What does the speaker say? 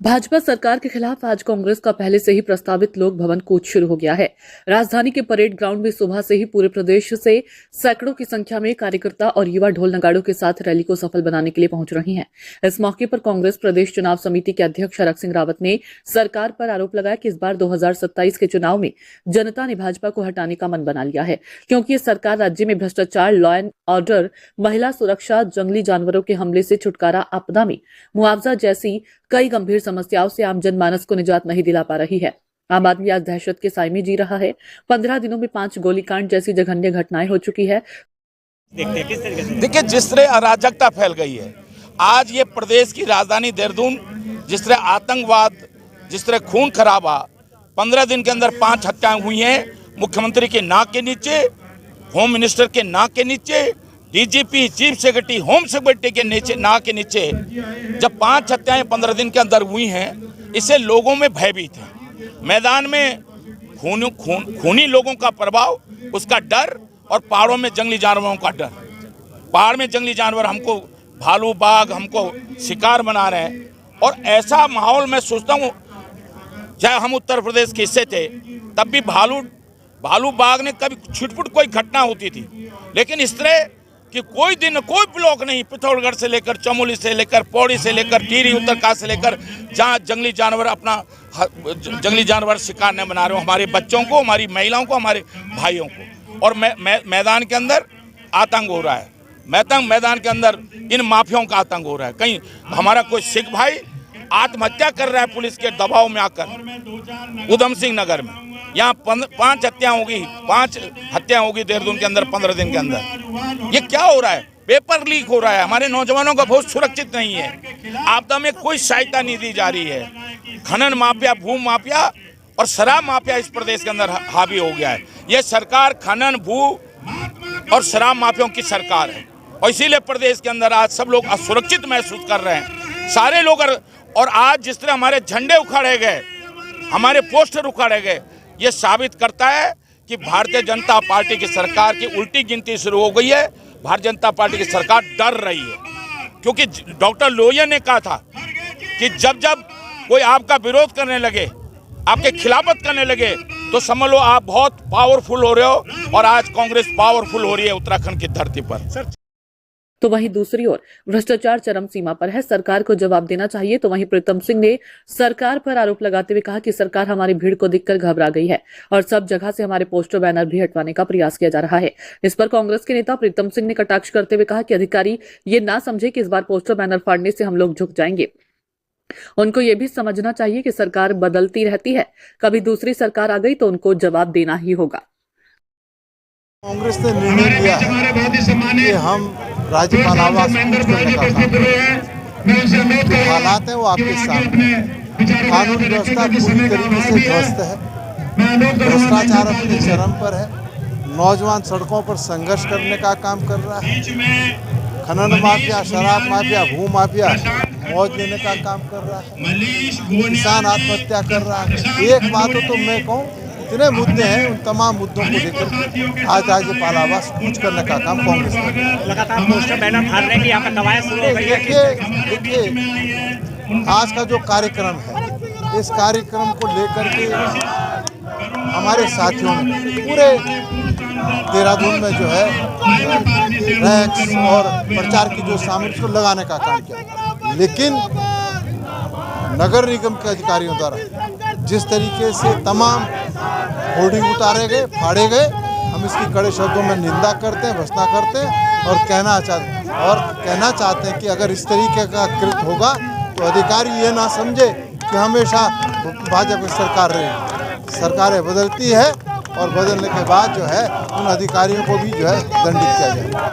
भाजपा सरकार के खिलाफ आज कांग्रेस का पहले से ही प्रस्तावित लोक भवन कूच शुरू हो गया है। राजधानी के परेड ग्राउंड में सुबह से ही पूरे प्रदेश से सैकड़ों की संख्या में कार्यकर्ता और युवा ढोल नगाड़ों के साथ रैली को सफल बनाने के लिए पहुंच रहे हैं। इस मौके पर कांग्रेस प्रदेश चुनाव समिति के अध्यक्ष हरक सिंह रावत ने सरकार पर आरोप लगाया कि इस बार 2027 के चुनाव में जनता ने भाजपा को हटाने का मन बना लिया है, क्योंकि ये सरकार राज्य में भ्रष्टाचार, लॉ एंड ऑर्डर, महिला सुरक्षा, जंगली जानवरों के हमले से छुटकारा, आपदा में मुआवजा जैसी कई गंभीर समस्याओं से आम जनमानस को निजात नहीं दिला पा रही है। आम आदमी आज दहशत के साए में जी रहा है। 15 दिनों में 5 गोलीकांड जैसी जघन्य घटनाएं हो चुकी है। देखिए, जिस तरह अराजकता फैल गई है, आज ये प्रदेश की राजधानी देहरादून, जिस तरह आतंकवाद, जिस तरह खून खराबा, 15 दिन के अंदर 5 हत्याएं हुई हैं मुख्यमंत्री के नाक के नीचे, होम मिनिस्टर के नाक के नीचे, DGP, chief secretary, home secretary के नीचे, नाक के नीचे जब 5 हत्याएं 15 दिन के अंदर हुई हैं, इससे लोगों में भयभीत है। मैदान में खूनी लोगों का प्रभाव, उसका डर, और पहाड़ों में जंगली जानवरों का डर। पहाड़ में जंगली जानवर हमको भालू, बाघ हमको शिकार बना रहे हैं, और ऐसा माहौल मैं सोचता हूँ, चाहे हम उत्तर प्रदेश के हिस्से थे तब भी भालू बाघ ने कभी छुटपुट कोई घटना होती थी, लेकिन इस तरह कि कोई दिन कोई ब्लॉक नहीं, पिथौरागढ़ से लेकर चमोली से लेकर पौड़ी से लेकर टिहरी, उत्तरकाशी से लेकर, जहाँ जंगली जानवर शिकार न बना रहे हो हमारे बच्चों को, हमारी महिलाओं को, हमारे भाइयों को। और मैदान के अंदर आतंक हो रहा है, मैदान के अंदर इन माफियाओं का आतंक हो रहा है। कहीं हमारा कोई सिख भाई आत्महत्या कर रहा है पुलिस के दबाव में आकर, उधम सिंह नगर में यहाँ 5 हत्याएं होगी, 5 हत्याएं होगी देहरादून के अंदर 15 दिन के अंदर। ये क्या हो रहा है? पेपर लीक हो रहा है, हमारे नौजवानों का बहुत सुरक्षित नहीं है, आपदा में कोई सहायता नहीं दी जा रही है। खनन माफिया, भू माफिया और शराब माफिया इस प्रदेश के अंदर हावी हो गया है। ये सरकार खनन, भू और शराब माफियाओं की सरकार है, और इसीलिए प्रदेश के अंदर आज सब लोग असुरक्षित महसूस कर रहे हैं, सारे लोग। और आज जिस तरह हमारे झंडे उखाड़े गए, हमारे पोस्टर उखाड़े गए, ये साबित करता है कि भारतीय जनता पार्टी की सरकार की उल्टी गिनती शुरू हो गई है। भारतीय जनता पार्टी की सरकार डर रही है, क्योंकि डॉक्टर लोहिया ने कहा था कि जब कोई आपका विरोध करने लगे, आपके खिलाफत करने लगे, तो समझ लो आप बहुत पावरफुल हो रहे हो, और आज कांग्रेस पावरफुल हो रही है उत्तराखंड की धरती पर। तो वहीं दूसरी ओर भ्रष्टाचार चरम सीमा पर है, सरकार को जवाब देना चाहिए। तो वहीं प्रीतम सिंह ने सरकार पर आरोप लगाते हुए कहा कि सरकार हमारी भीड़ को देखकर घबरा गई है और सब जगह से हमारे पोस्टर बैनर भी हटवाने का प्रयास किया जा रहा है। इस पर कांग्रेस के नेता प्रीतम सिंह ने कटाक्ष करते हुए कहा कि अधिकारी ये ना समझे कि इस बार पोस्टर बैनर फाड़ने से हम लोग झुक जाएंगे। उनको ये भी समझना चाहिए कि सरकार बदलती रहती है, कभी दूसरी सरकार आ गई तो उनको जवाब देना ही होगा। कांग्रेस ने निर्णय लिया कि हम राज्यपाल आवास करने का काम करें। जो हालात है वो आपके सामने, कानून व्यवस्था पूरी तरीके से ध्वस्त है, भ्रष्टाचार अपने चरम पर है, नौजवान सड़कों पर संघर्ष करने का काम कर रहा है, खनन माफिया, शराब माफिया, भू माफिया मौज लेने का काम कर रहा है, किसान आत्महत्या कर रहा है। एक बात तो मैं कहूँ, इतने मुद्दे हैं, उन तमाम मुद्दों को लेकर आज राज्यपाल आवास कूच करने का काम कांग्रेस कर। लगातार पोस्टर बैनर फाड़ रहे हैं कि यहाँ पर कवायद शुरू हो गई है। देखिए, आज का जो कार्यक्रम है, इस कार्यक्रम को लेकर के हमारे साथियों ने पूरे देहरादून में जो है रैक्स और प्रचार की जो सामग्री को लगाने का काम किया, लेकिन नगर निगम के अधिकारियों द्वारा जिस तरीके से तमाम होर्डिंग उतारे गए, फाड़े गए, हम इसकी कड़े शब्दों में निंदा करते हैं, भर्त्सना करते हैं, और कहना चाहते हैं कि अगर इस तरीके का कृत्य होगा तो अधिकारी ये ना समझे कि हमेशा भाजपा की सरकार रही। सरकारें बदलती है, और बदलने के बाद जो है उन अधिकारियों को भी जो है दंडित किया जाए।